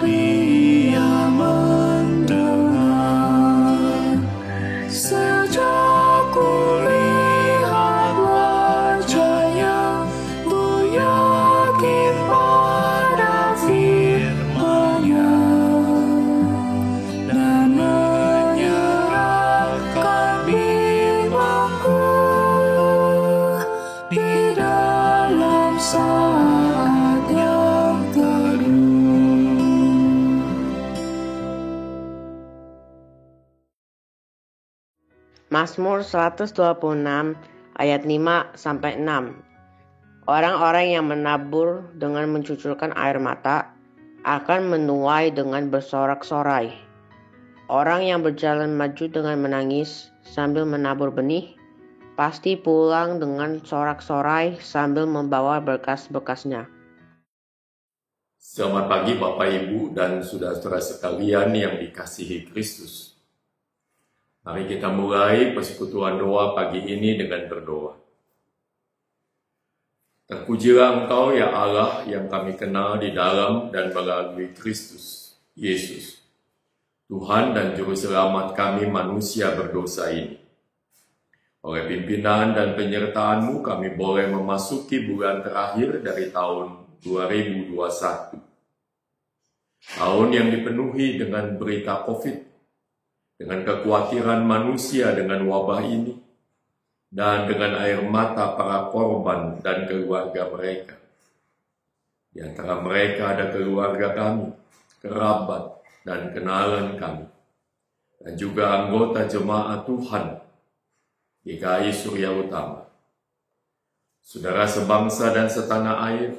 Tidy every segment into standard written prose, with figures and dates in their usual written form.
Dia mendengar. Sejak kulihat wajahnya, ku yakin pada firman-Nya dan menyerahkan bimbangku di dalam saat yang teduh. Mazmur 126 ayat 5-6. Orang-orang yang menabur dengan mencucurkan air mata akan menuai dengan bersorak-sorai. Orang yang berjalan maju dengan menangis sambil menabur benih pasti pulang dengan sorak-sorai sambil membawa berkas-berkasnya. Selamat pagi Bapak Ibu dan saudara-saudara sekalian yang dikasihi Kristus. Mari kita mulai persekutuan doa pagi ini dengan berdoa. Terpujilah Engkau ya Allah yang kami kenal di dalam dan melalui Kristus Yesus, Tuhan dan Juru Selamat kami manusia berdosa ini. Oleh pimpinan dan penyertaan-Mu kami boleh memasuki bulan terakhir dari tahun 2021. Tahun yang dipenuhi dengan berita COVID, dengan kekhawatiran manusia dengan wabah ini, dan dengan air mata para korban dan keluarga mereka. Di antara mereka ada keluarga kami, kerabat, dan kenalan kami, dan juga anggota jemaat Tuhan GKI Surya Utama, saudara sebangsa dan setanah air,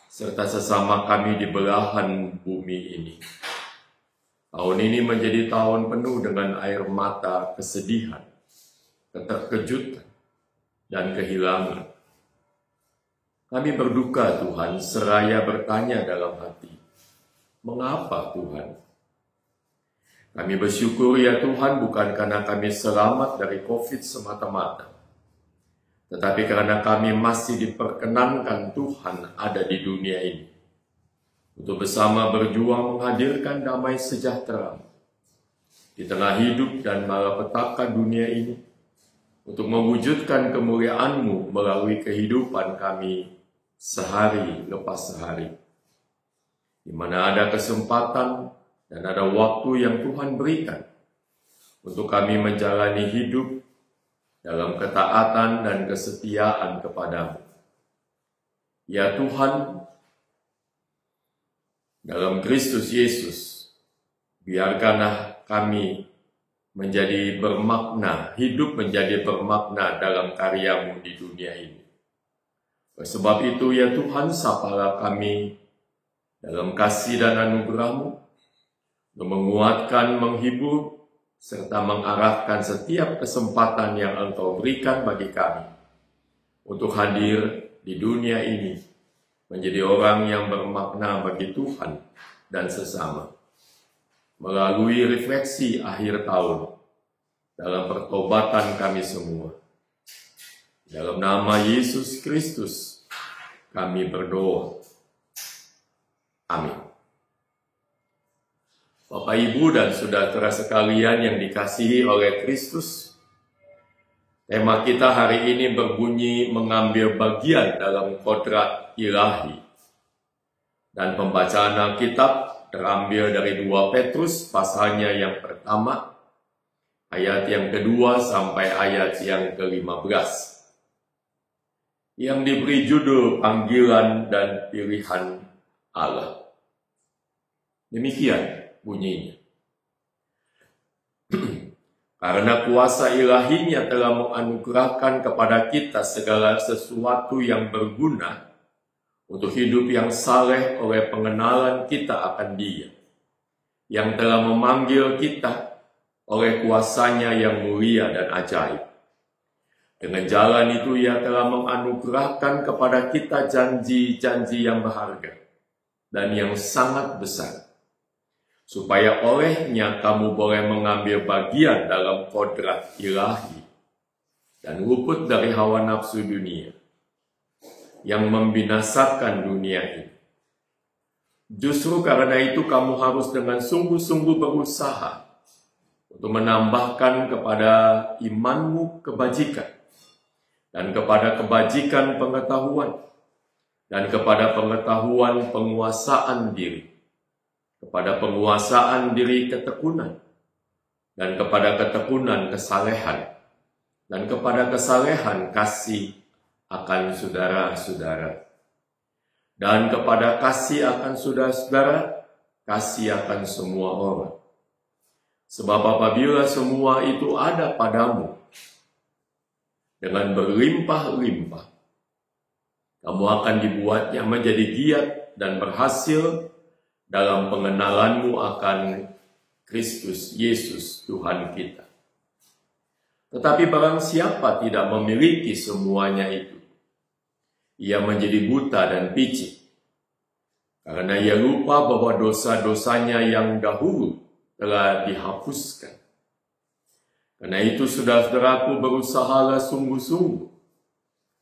serta sesama kami di belahan bumi ini. Tahun ini menjadi tahun penuh dengan air mata kesedihan, keterkejutan, dan kehilangan. Kami berduka Tuhan, seraya bertanya dalam hati, mengapa Tuhan? Kami bersyukur ya Tuhan bukan karena kami selamat dari COVID semata-mata, tetapi karena kami masih diperkenankan Tuhan ada di dunia ini, untuk bersama berjuang menghadirkan damai sejahtera di tengah hidup dan malapetaka dunia ini, untuk mewujudkan kemuliaan-Mu melalui kehidupan kami sehari lepas sehari, di mana ada kesempatan dan ada waktu yang Tuhan berikan untuk kami menjalani hidup dalam ketaatan dan kesetiaan kepada-Mu. Ya Tuhan, dalam Kristus Yesus, biarkanlah kami menjadi bermakna, hidup menjadi bermakna dalam karya-Mu di dunia ini. Sebab itu ya Tuhan, sapalah kami dalam kasih dan anugerah-Mu, untuk menguatkan, menghibur, serta mengarahkan setiap kesempatan yang Engkau berikan bagi kami untuk hadir di dunia ini, menjadi orang yang bermakna bagi Tuhan dan sesama, melalui refleksi akhir tahun, dalam pertobatan kami semua. Dalam nama Yesus Kristus, kami berdoa. Amin. Bapak, Ibu, dan saudara sekalian yang dikasihi oleh Kristus, tema kita hari ini berbunyi mengambil bagian dalam kodrat ilahi. Dan pembacaan Alkitab terambil dari 2 Petrus pasalnya yang pertama, ayat yang kedua sampai ayat yang ke-15, yang diberi judul panggilan dan pilihan Allah. Demikian bunyinya. Karena kuasa ilahinya telah menganugerahkan kepada kita segala sesuatu yang berguna untuk hidup yang saleh oleh pengenalan kita akan Dia, yang telah memanggil kita oleh kuasanya yang mulia dan ajaib. Dengan jalan itu Ia telah menganugerahkan kepada kita janji-janji yang berharga dan yang sangat besar, supaya olehnya kamu boleh mengambil bagian dalam kodrat ilahi dan luput dari hawa nafsu dunia yang membinasakan dunia ini. Justru karena itu kamu harus dengan sungguh-sungguh berusaha untuk menambahkan kepada imanmu kebajikan, dan kepada kebajikan pengetahuan, dan kepada pengetahuan penguasaan diri, kepada penguasaan diri ketekunan, dan kepada ketekunan kesalehan, dan kepada kesalehan kasih akan saudara-saudara, dan kepada kasih akan saudara-saudara, kasih akan semua orang. Sebab apabila semua itu ada padamu dengan berlimpah-limpah, kamu akan dibuatnya menjadi giat dan berhasil dalam pengenalanmu akan Kristus Yesus Tuhan kita. Tetapi barang siapa tidak memiliki semuanya itu, ia menjadi buta dan picik, karena ia lupa bahwa dosa-dosanya yang dahulu telah dihapuskan. Karena itu saudara-saudaraku, berusahalah sungguh-sungguh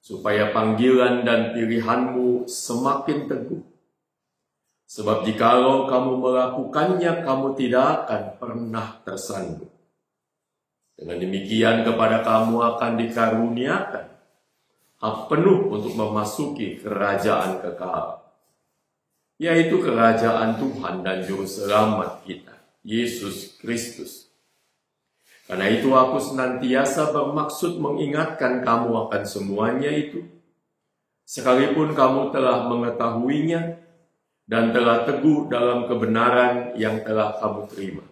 supaya panggilan dan pilihanmu semakin teguh. Sebab jikalau kamu melakukannya, kamu tidak akan pernah tersandung. Dengan demikian kepada kamu akan dikaruniakan hak penuh untuk memasuki kerajaan kekal, yaitu kerajaan Tuhan dan Juru Selamat kita, Yesus Kristus. Karena itu aku senantiasa bermaksud mengingatkan kamu akan semuanya itu, sekalipun kamu telah mengetahuinya dan telah teguh dalam kebenaran yang telah kamu terima.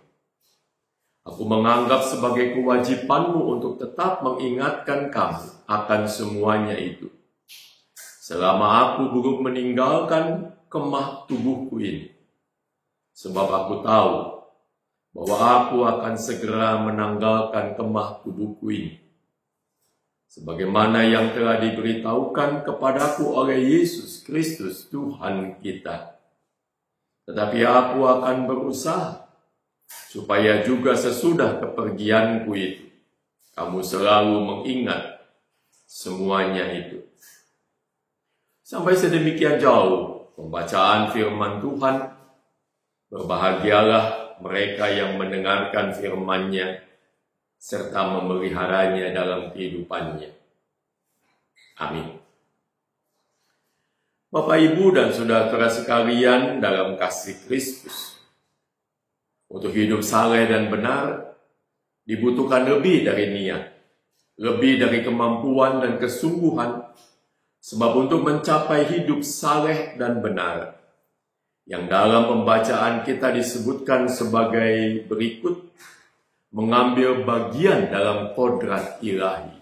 Aku menganggap sebagai kewajibanmu untuk tetap mengingatkan kamu akan semuanya itu, selama aku belum meninggalkan kemah tubuhku ini. Sebab aku tahu bahwa aku akan segera menanggalkan kemah tubuhku ini, sebagaimana yang telah diberitahukan kepadaku oleh Yesus Kristus Tuhan kita. Tetapi aku akan berusaha supaya juga sesudah kepergianku itu, kamu selalu mengingat semuanya itu. Sampai sedemikian jauh pembacaan firman Tuhan. Berbahagialah mereka yang mendengarkan firman-Nya serta memeliharanya dalam kehidupannya. Amin. Bapak, Ibu, dan saudara sekalian dalam kasih Kristus, untuk hidup saleh dan benar dibutuhkan lebih dari niat, lebih dari kemampuan dan kesungguhan. Sebab untuk mencapai hidup saleh dan benar, yang dalam pembacaan kita disebutkan sebagai berikut, mengambil bagian dalam kodrat ilahi,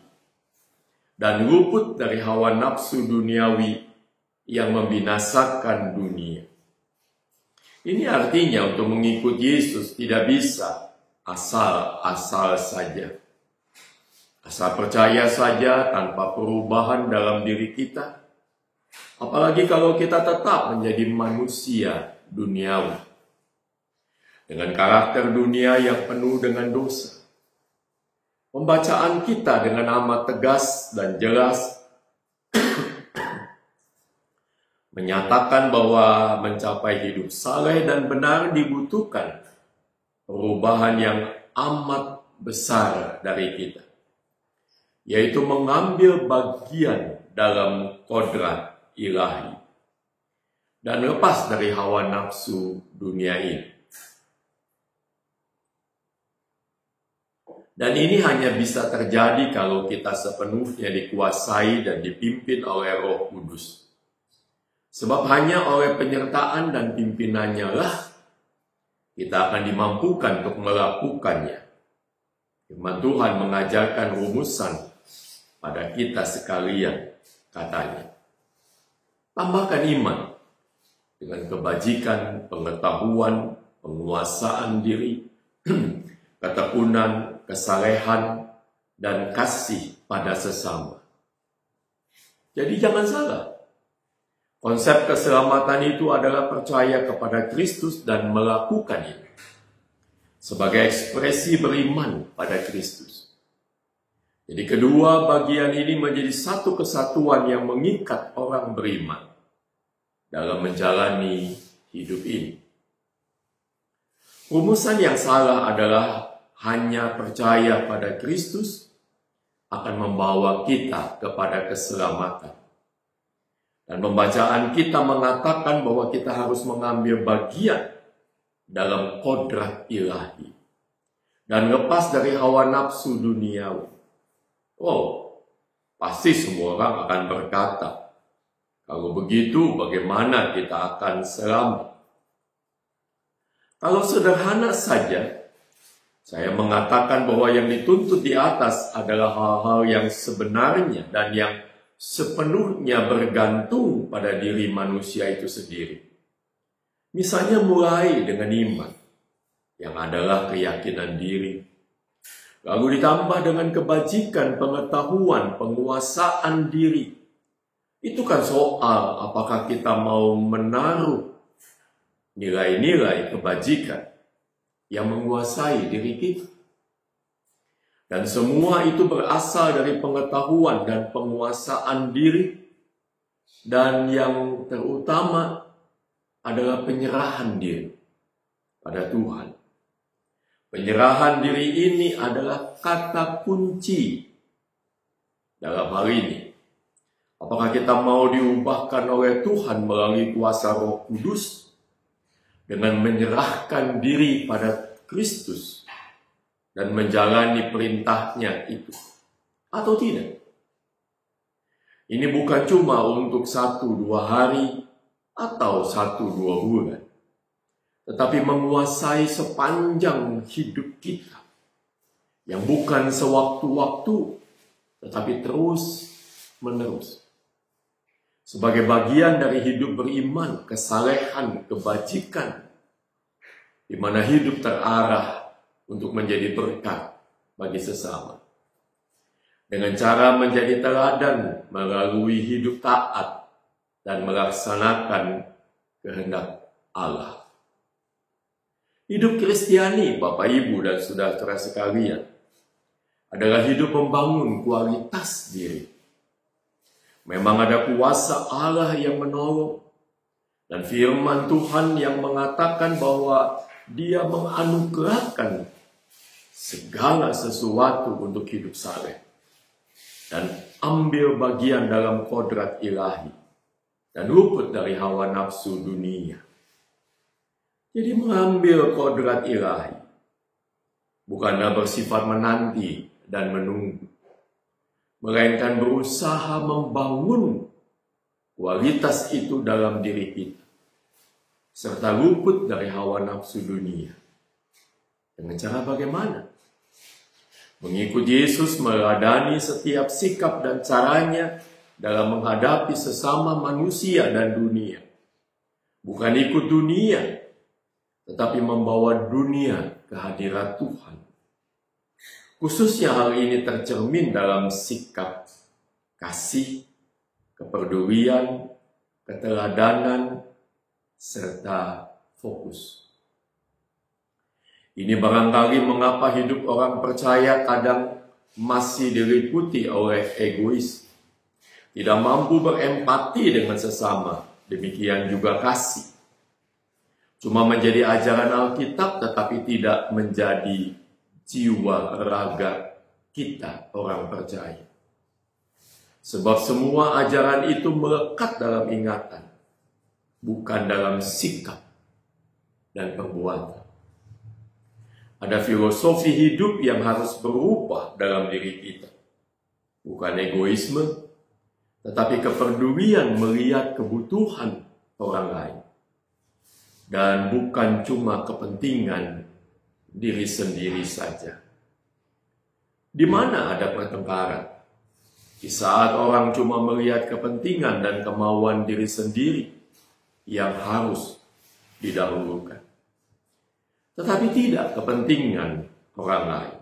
dan luput dari hawa nafsu duniawi yang membinasakan dunia. Ini artinya untuk mengikut Yesus tidak bisa asal-asal saja. Asal percaya saja tanpa perubahan dalam diri kita. Apalagi kalau kita tetap menjadi manusia duniawi, dengan karakter dunia yang penuh dengan dosa. Pembacaan kita dengan amat tegas dan jelas menyatakan bahwa mencapai hidup saleh dan benar dibutuhkan perubahan yang amat besar dari kita, yaitu mengambil bagian dalam kodrat ilahi dan lepas dari hawa nafsu dunia ini. Dan ini hanya bisa terjadi kalau kita sepenuhnya dikuasai dan dipimpin oleh Roh Kudus. Sebab hanya oleh penyertaan dan pimpinannya lah kita akan dimampukan untuk melakukannya. Firman Tuhan mengajarkan rumusan pada kita sekalian, katanya. Tambahkan iman dengan kebajikan, pengetahuan, penguasaan diri, ketekunan, kesalehan, dan kasih pada sesama. Jadi jangan salah. Konsep keselamatan itu adalah percaya kepada Kristus dan melakukan itu sebagai ekspresi beriman pada Kristus. Jadi kedua bagian ini menjadi satu kesatuan yang mengikat orang beriman dalam menjalani hidup ini. Rumusan yang salah adalah hanya percaya pada Kristus akan membawa kita kepada keselamatan. Dan pembacaan kita mengatakan bahwa kita harus mengambil bagian dalam kodrat ilahi dan lepas dari hawa nafsu duniawi. Pasti semua orang akan berkata, kalau begitu bagaimana kita akan selamat? Kalau sederhana saja, saya mengatakan bahwa yang dituntut di atas adalah hal-hal yang sebenarnya dan yang sepenuhnya bergantung pada diri manusia itu sendiri. Misalnya mulai dengan iman, yang adalah keyakinan diri. Lalu ditambah dengan kebajikan, pengetahuan, penguasaan diri. Itu kan soal apakah kita mau menaruh nilai-nilai kebajikan yang menguasai diri kita. Dan semua itu berasal dari pengetahuan dan penguasaan diri. Dan yang terutama adalah penyerahan diri pada Tuhan. Penyerahan diri ini adalah kata kunci dalam hal ini. Apakah kita mau diubahkan oleh Tuhan melalui kuasa Roh Kudus dengan menyerahkan diri pada Kristus dan menjalani perintahnya itu, atau tidak? Ini bukan cuma untuk 1-2 hari atau 1-2 bulan, tetapi menguasai sepanjang hidup kita, yang bukan sewaktu-waktu, tetapi terus-menerus. Sebagai bagian dari hidup beriman, kesalehan, kebajikan, di mana hidup terarah untuk menjadi berkat bagi sesama. Dengan cara menjadi teladan melalui hidup taat dan melaksanakan kehendak Allah. Hidup Kristiani, Bapak, Ibu, dan saudara sekalian, adalah hidup membangun kualitas diri. Memang ada kuasa Allah yang menolong, dan firman Tuhan yang mengatakan bahwa Dia menganugerahkan segala sesuatu untuk hidup saleh dan ambil bagian dalam kodrat ilahi dan luput dari hawa nafsu dunia. Jadi mengambil kodrat ilahi bukanlah bersifat menanti dan menunggu, melainkan berusaha membangun kualitas itu dalam diri kita, serta luput dari hawa nafsu dunia. Dengan cara bagaimana? Mengikut Yesus meladani setiap sikap dan caranya dalam menghadapi sesama manusia dan dunia. Bukan ikut dunia, tetapi membawa dunia ke hadirat Tuhan. Khususnya hal ini tercermin dalam sikap kasih, kepedulian, keteladanan, serta fokus. Ini barangkali mengapa hidup orang percaya kadang masih diliputi oleh egois, tidak mampu berempati dengan sesama, demikian juga kasih. Cuma menjadi ajaran Alkitab tetapi tidak menjadi jiwa raga kita orang percaya. Sebab semua ajaran itu melekat dalam ingatan, bukan dalam sikap dan perbuatan. Ada filosofi hidup yang harus berubah dalam diri kita. Bukan egoisme, tetapi kepedulian melihat kebutuhan orang lain. Dan bukan cuma kepentingan diri sendiri saja. Di mana ada pertengkaran? Di saat orang cuma melihat kepentingan dan kemauan diri sendiri yang harus didahulukan, tetapi tidak kepentingan orang lain.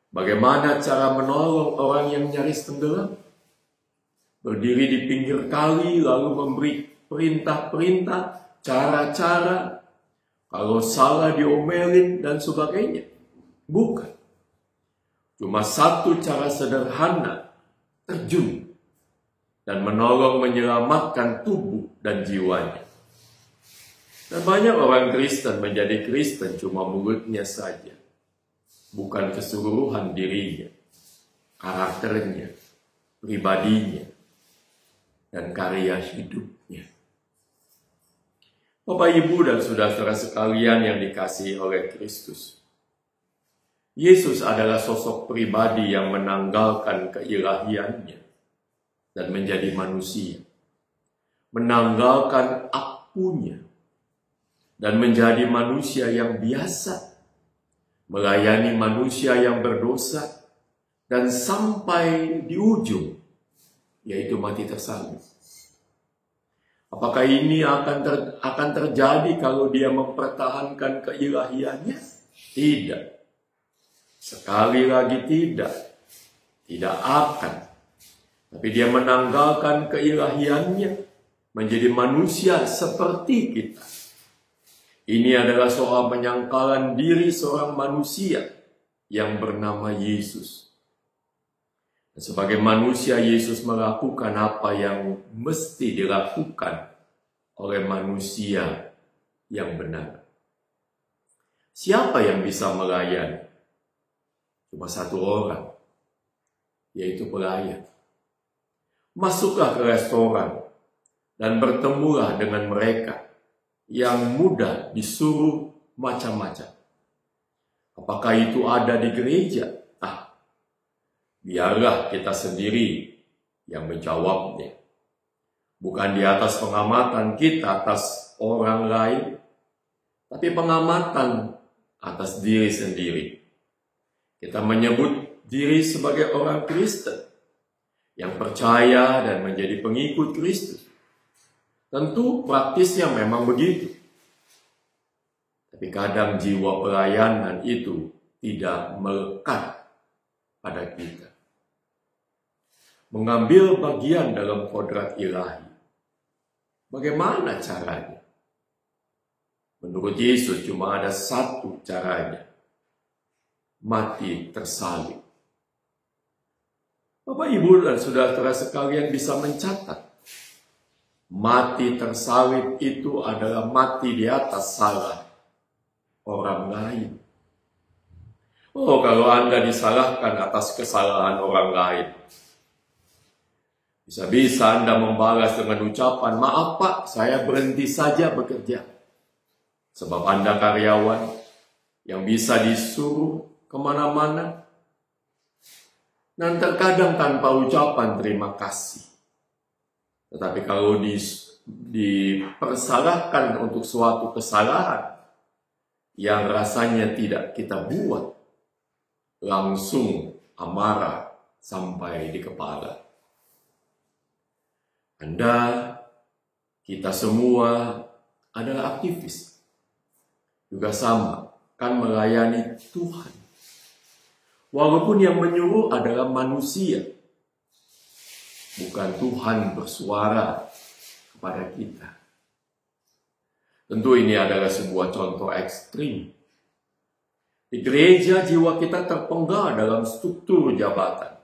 Bagaimana cara menolong orang yang nyaris tenggelam? Berdiri di pinggir kali lalu memberi perintah-perintah, cara-cara, kalau salah diomelin dan sebagainya. Bukan. Cuma satu cara sederhana, terjun dan menolong menyelamatkan tubuh dan jiwanya. Dan banyak orang Kristen menjadi Kristen cuma mulutnya saja, bukan keseluruhan dirinya, karakternya, pribadinya, dan karya hidupnya. Bapak, Ibu, dan saudara-saudara sekalian yang dikasihi oleh Kristus, Yesus adalah sosok pribadi yang menanggalkan keilahiannya dan menjadi manusia, menanggalkan akunya dan menjadi manusia yang biasa, melayani manusia yang berdosa, dan sampai di ujung, yaitu mati tersalib. Apakah ini akan terjadi kalau dia mempertahankan keilahiannya? Tidak. Sekali lagi tidak. Tidak akan. Tapi dia menanggalkan keilahiannya, menjadi manusia seperti kita. Ini adalah soal penyangkalan diri seorang manusia yang bernama Yesus. Dan sebagai manusia, Yesus melakukan apa yang mesti dilakukan oleh manusia yang benar. Siapa yang bisa melayani? Cuma satu orang, yaitu pelayan. Masuklah ke restoran dan bertemulah dengan mereka yang mudah disuruh macam-macam. Apakah itu ada di gereja? Biarlah kita sendiri yang menjawabnya. Bukan di atas pengamatan kita atas orang lain, tapi pengamatan atas diri sendiri. Kita menyebut diri sebagai orang Kristen yang percaya dan menjadi pengikut Kristus. Tentu praktisnya memang begitu. Tapi kadang jiwa pelayanan itu tidak melekat pada kita. Mengambil bagian dalam kodrat ilahi. Bagaimana caranya? Menurut Yesus cuma ada satu caranya. Mati tersalib. Bapak, Ibu, dan saudara-saudara sekalian bisa mencatat. Mati tersalib itu adalah mati di atas salah orang lain. Oh, kalau Anda disalahkan atas kesalahan orang lain, bisa-bisa Anda membalas dengan ucapan, "Maaf Pak, saya berhenti saja bekerja." Sebab Anda karyawan yang bisa disuruh kemana-mana. Dan terkadang tanpa ucapan terima kasih. Tetapi kalau dipersalahkan untuk suatu kesalahan yang rasanya tidak kita buat, langsung amarah sampai di kepala. Anda, kita semua adalah aktivis. Juga sama, kan melayani Tuhan. Walaupun yang menyuruh adalah manusia. Bukan Tuhan bersuara kepada kita. Tentu ini adalah sebuah contoh ekstrim. Di gereja jiwa kita terpenggal dalam struktur jabatan,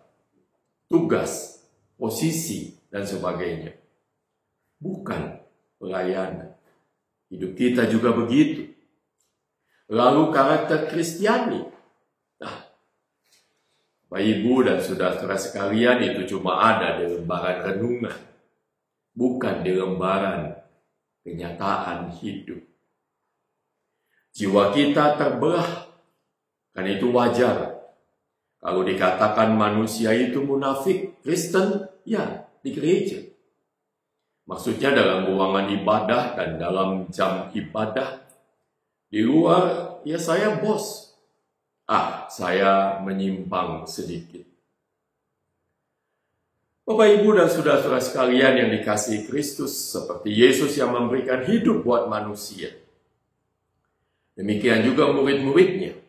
tugas, posisi, dan sebagainya. Bukan pelayanan. Hidup kita juga begitu. Lalu karakter Kristiani. Bapak, Ibu, dan saudara-saudara sekalian, itu cuma ada di lembaran renungan. Bukan di lembaran kenyataan hidup. Jiwa kita terbelah. Kan itu wajar. Kalau dikatakan manusia itu munafik, Kristen, ya, di gereja. Maksudnya dalam ruangan ibadah dan dalam jam ibadah. Di luar, ya saya bos. Saya menyimpang sedikit. Bapak, Ibu, dan saudara-saudara sekalian yang dikasihi Kristus, seperti Yesus yang memberikan hidup buat manusia. Demikian juga murid-muridnya.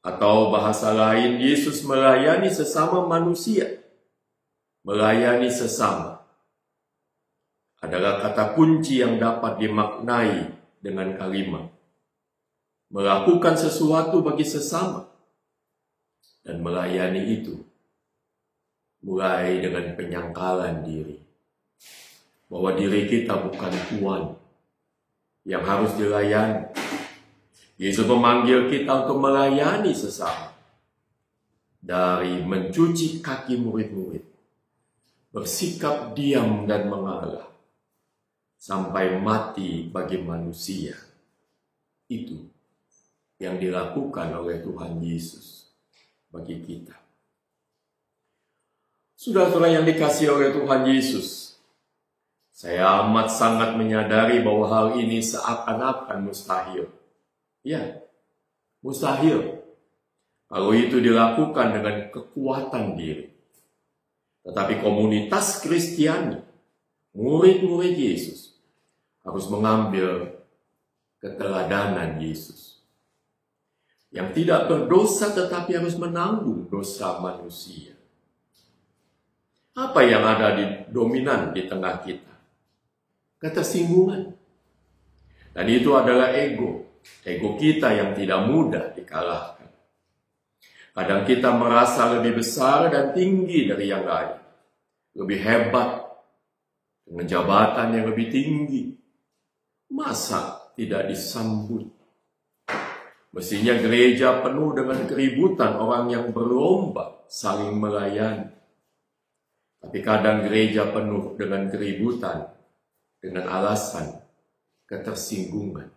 Atau bahasa lain, Yesus melayani sesama manusia. Melayani sesama adalah kata kunci yang dapat dimaknai dengan kalimat melakukan sesuatu bagi sesama. Dan melayani itu mulai dengan penyangkalan diri. Bahwa diri kita bukan Tuhan yang harus dilayani. Yesus memanggil kita untuk melayani sesama. Dari mencuci kaki murid-murid, bersikap diam dan mengalah, sampai mati bagi manusia. Itu yang dilakukan oleh Tuhan Yesus bagi kita. Saudara-saudara yang dikasihi oleh Tuhan Yesus, saya amat sangat menyadari bahwa hal ini seakan-akan mustahil. Ya, mustahil kalau itu dilakukan dengan kekuatan diri. Tetapi komunitas Kristiani, murid-murid Yesus, harus mengambil keteladanan Yesus. Yang tidak berdosa tetapi harus menanggung dosa manusia. Apa yang ada dominan di tengah kita? Ketersinggungan. Dan itu adalah ego. Ego kita yang tidak mudah dikalahkan. Kadang kita merasa lebih besar dan tinggi dari yang lain. Lebih hebat. Dengan jabatan yang lebih tinggi. Masa tidak disambut? Mestinya gereja penuh dengan keributan orang yang berlomba saling melayani. Tapi kadang gereja penuh dengan keributan dengan alasan ketersinggungan.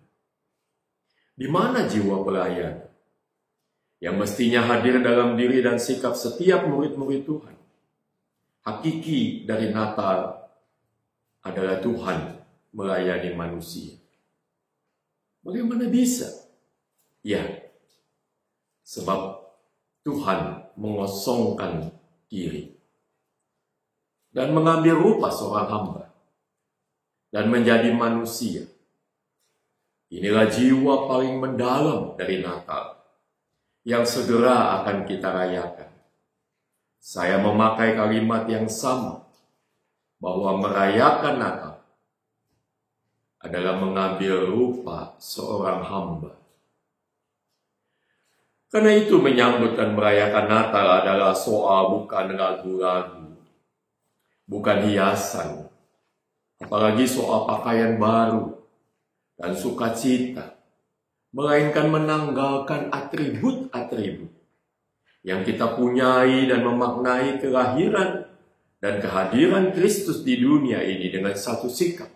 Di mana jiwa pelayan yang mestinya hadir dalam diri dan sikap setiap murid-murid Tuhan? Hakiki dari Natal adalah Tuhan melayani manusia. Bagaimana bisa? Ya, sebab Tuhan mengosongkan diri dan mengambil rupa seorang hamba dan menjadi manusia. Inilah jiwa paling mendalam dari Natal yang segera akan kita rayakan. Saya memakai kalimat yang sama, bahwa merayakan Natal adalah mengambil rupa seorang hamba. Karena itu menyambut dan merayakan Natal adalah soal bukan lagu-lagu, bukan hiasan, apalagi soal pakaian baru dan sukacita, melainkan menanggalkan atribut-atribut yang kita punyai dan memaknai kelahiran dan kehadiran Kristus di dunia ini dengan satu sikap,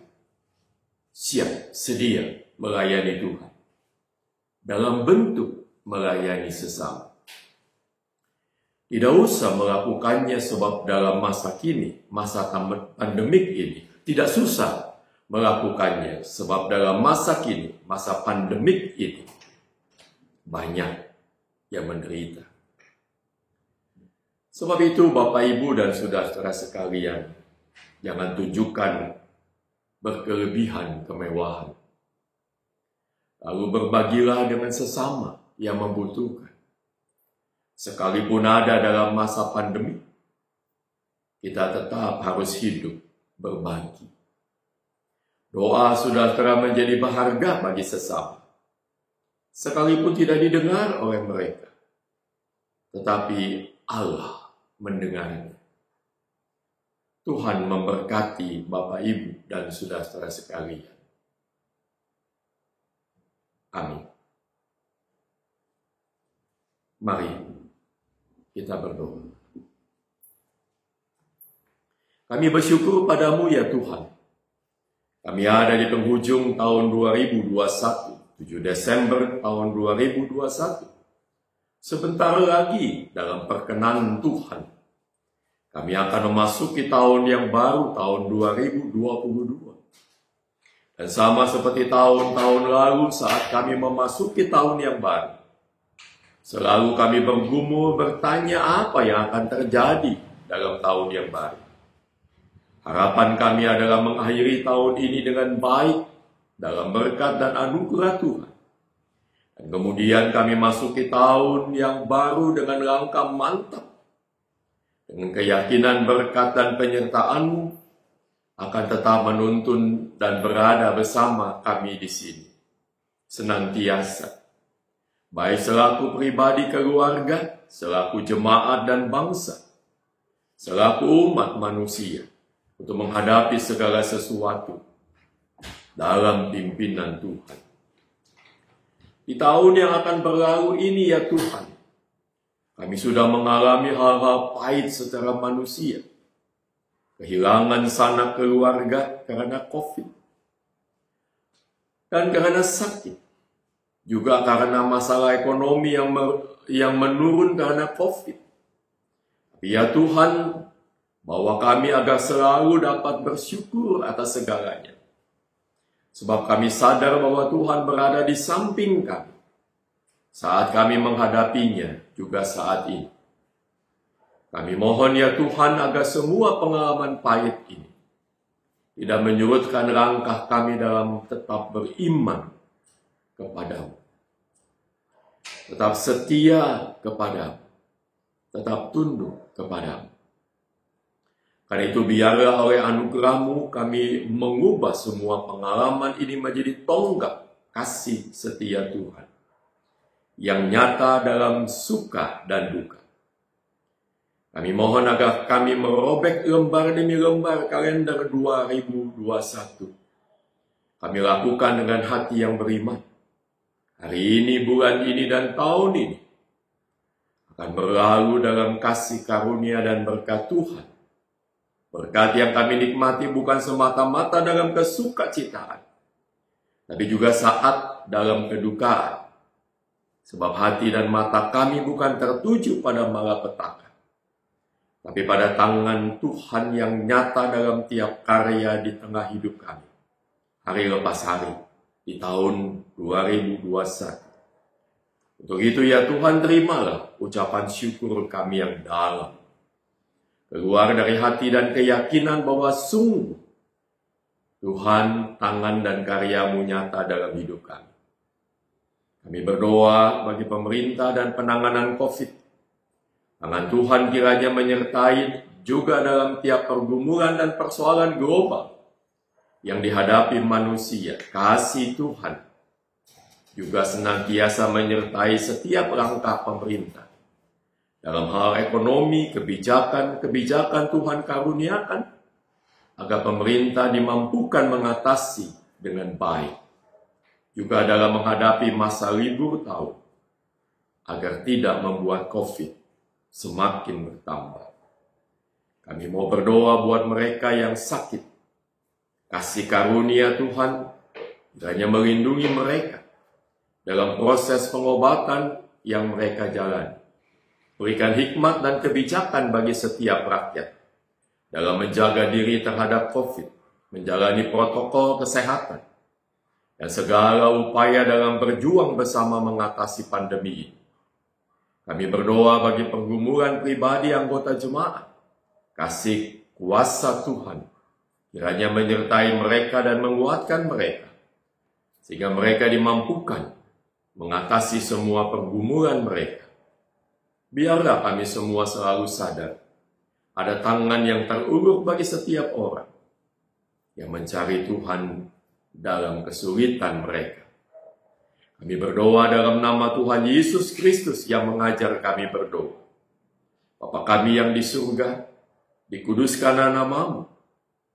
siap sedia melayani Tuhan, dalam bentuk melayani sesama. Tidak usah melakukannya sebab dalam masa kini, masa pandemik ini, tidak susah melakukannya sebab dalam masa kini, masa pandemik ini, banyak yang menderita. Sebab itu Bapak Ibu dan saudara-saudara sekalian, jangan tunjukkan berkelebihan kemewahan. Lalu berbagilah dengan sesama yang membutuhkan. Sekalipun ada dalam masa pandemi, kita tetap harus hidup berbagi. Doa saudara menjadi berharga bagi sesama, sekalipun tidak didengar oleh mereka, tetapi Allah mendengarnya. Tuhan memberkati Bapak Ibu dan saudara-saudara sekalian. Amin. Mari kita berdoa. Kami bersyukur padamu ya Tuhan. Kami ada di penghujung tahun 2021, 7 Desember tahun 2021. Sebentar lagi dalam perkenan Tuhan, kami akan memasuki tahun yang baru, tahun 2022. Dan sama seperti tahun-tahun lalu saat kami memasuki tahun yang baru, selalu kami bergumul bertanya apa yang akan terjadi dalam tahun yang baru. Harapan kami adalah mengakhiri tahun ini dengan baik dalam berkat dan anugerah Tuhan. Dan kemudian kami masuki tahun yang baru dengan langkah mantap. Dengan keyakinan berkat dan penyertaan-Mu akan tetap menuntun dan berada bersama kami di sini. Senantiasa. Baik selaku pribadi keluarga, selaku jemaat dan bangsa, selaku umat manusia, untuk menghadapi segala sesuatu dalam pimpinan Tuhan. Di tahun yang akan berlalu ini ya Tuhan, kami sudah mengalami hal-hal pahit secara manusia. Kehilangan sanak keluarga karena COVID. Dan karena sakit. Juga karena masalah ekonomi yang menurun karena COVID. Tapi ya Tuhan, bawa kami agar selalu dapat bersyukur atas segalanya. Sebab kami sadar bahwa Tuhan berada di samping kami saat kami menghadapinya juga saat ini. Kami mohon ya Tuhan agar semua pengalaman pahit ini tidak menyurutkan langkah kami dalam tetap beriman kepadamu. Tetap setia kepadamu. Tetap tunduk kepadamu. Karena itu biarlah oleh anugerah-Mu kami mengubah semua pengalaman ini menjadi tonggak kasih setia Tuhan yang nyata dalam suka dan duka. Kami mohon agar kami merobek lembar demi lembar kalender 2021. Kami lakukan dengan hati yang beriman. Hari ini, bulan ini, dan tahun ini akan berlalu dalam kasih karunia dan berkat Tuhan. Berkat yang kami nikmati bukan semata-mata dalam kesukacitaan, tapi juga saat dalam kedukaan. Sebab hati dan mata kami bukan tertuju pada malapetaka, tapi pada tangan Tuhan yang nyata dalam tiap karya di tengah hidup kami. Hari lepas hari, di tahun 2021. Untuk itu ya Tuhan, terimalah ucapan syukur kami yang dalam. Keluar dari hati dan keyakinan bahwa sungguh Tuhan, tangan dan karya-Mu nyata dalam hidup kami. Kami berdoa bagi pemerintah dan penanganan COVID. Tangan Tuhan kiranya menyertai juga dalam tiap pergumulan dan persoalan global yang dihadapi manusia. Kasih Tuhan juga senantiasa menyertai setiap langkah pemerintah. Dalam hal ekonomi, kebijakan Tuhan karuniakan agar pemerintah dimampukan mengatasi dengan baik. Juga dalam menghadapi masa libur tahun, agar tidak membuat COVID semakin bertambah. Kami mau berdoa buat mereka yang sakit. Kasih karunia Tuhan kiranya melindungi mereka dalam proses pengobatan yang mereka jalani. Berikan hikmat dan kebijakan bagi setiap rakyat dalam menjaga diri terhadap COVID, menjalani protokol kesehatan, dan segala upaya dalam berjuang bersama mengatasi pandemi ini. Kami berdoa bagi pergumulan pribadi anggota jemaat. Kasih kuasa Tuhan kiranya menyertai mereka dan menguatkan mereka, sehingga mereka dimampukan mengatasi semua pergumulan mereka. Biarlah kami semua selalu sadar, ada tangan yang terulur bagi setiap orang yang mencari Tuhan dalam kesulitan mereka. Kami berdoa dalam nama Tuhan Yesus Kristus yang mengajar kami berdoa. Bapa kami yang di surga, dikuduskanlah nama-Mu,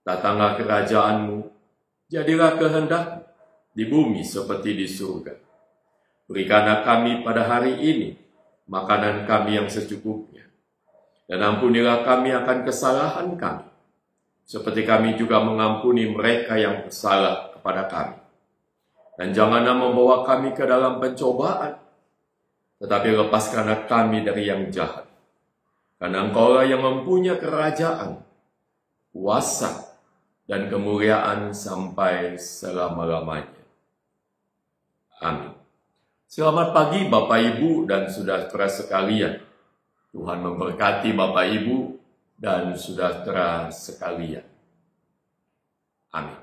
datanglah kerajaan-Mu, jadilah kehendak-Mu di bumi seperti di surga. Berikanlah kami pada hari ini makanan kami yang secukupnya, dan ampunilah kami akan kesalahan kami, seperti kami juga mengampuni mereka yang bersalah kepada kami. Dan janganlah membawa kami ke dalam pencobaan, tetapi lepaskanlah kami dari yang jahat. Karena Engkaulah yang mempunyai kerajaan, kuasa, dan kemuliaan sampai selama-lamanya. Amin. Selamat pagi Bapak Ibu dan saudara sekalian. Tuhan memberkati Bapak Ibu dan saudara sekalian. Amin.